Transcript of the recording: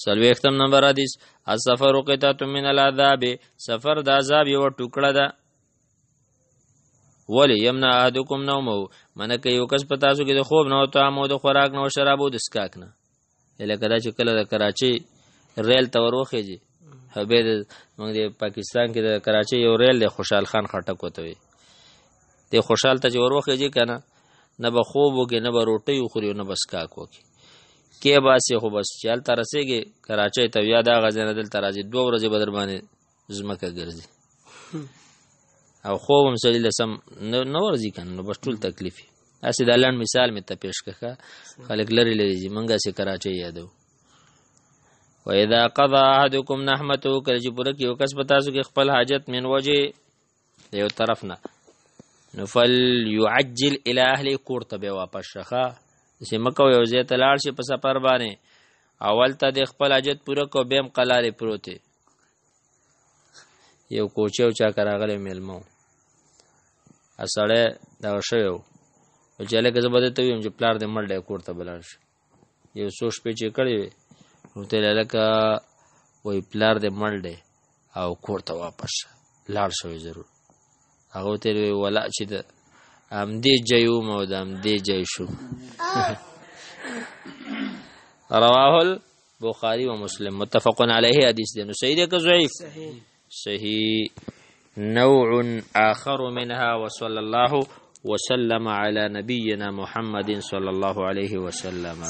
سلویختم نمبر حدیث السفر قطعة من العذاب سفر د عذاب یو ټوکړه ده ولی یمنع احدکم نومه منه که یو کس په تاسو کې د خوب نه او طعام او د خوراک نه او شراب او د اسکاک نه لکه دا چې کله د کراچۍ ریل ته ور وخېږي حبیب موږ د پاکستان کې د کراچۍ یو ریل د خوشحال خان خټک وته وي د خوشحال ته چې ور وخېږي کنه نه به خوب وکړي نه به روټۍ وخوري نه به اسکاک وکړي کې باسي خو بس چې هلته رسېږي کراچۍ ته یا دا غځې نه دلته راځي 2 ورځې به در باندې ځمکه ګرځي او خوب هم سړي له سم نه ورځي که نه نو بس ټول تکلیف وي هسې دا لنډ مثال مې ته پیش کړه خلک لرې لرې ځي موږ هسې کراچۍ یادو واذا قضى احدکم نحمته کله چې پوره کړي یو کس په تاسو کې خپل حاجت من وجې د یو طرف نه نو فلیعجل الی اهله کور ته به واپس شخه چې مکو یو ځای ته لاړ شي په سفر باندې اول ته د خپل حاجت پوره کو بیم قلارې پروتې یو کوچی او چا راغلی میلمه ا سړی دغه شوی و چې هلکه زه به درته ویم چې پلار دې مړ دی کور ته به لاړ شي یو څو شپې چې کړې وې نو ته یې هلکه وایي پلار دې مړ دی او کور ته واپس شه لاړ شوی ضرور هغه ورته یې وایي ولا چې د همدې ځای وم او د همدې ځای شوم رواه البخاري و مسلم متفق علیه حدیث دی نو صحیح دی که ضعیف صحیح نوع آخر منها وصلى الله وسلم على نبينا محمد صلى الله عليه وسلم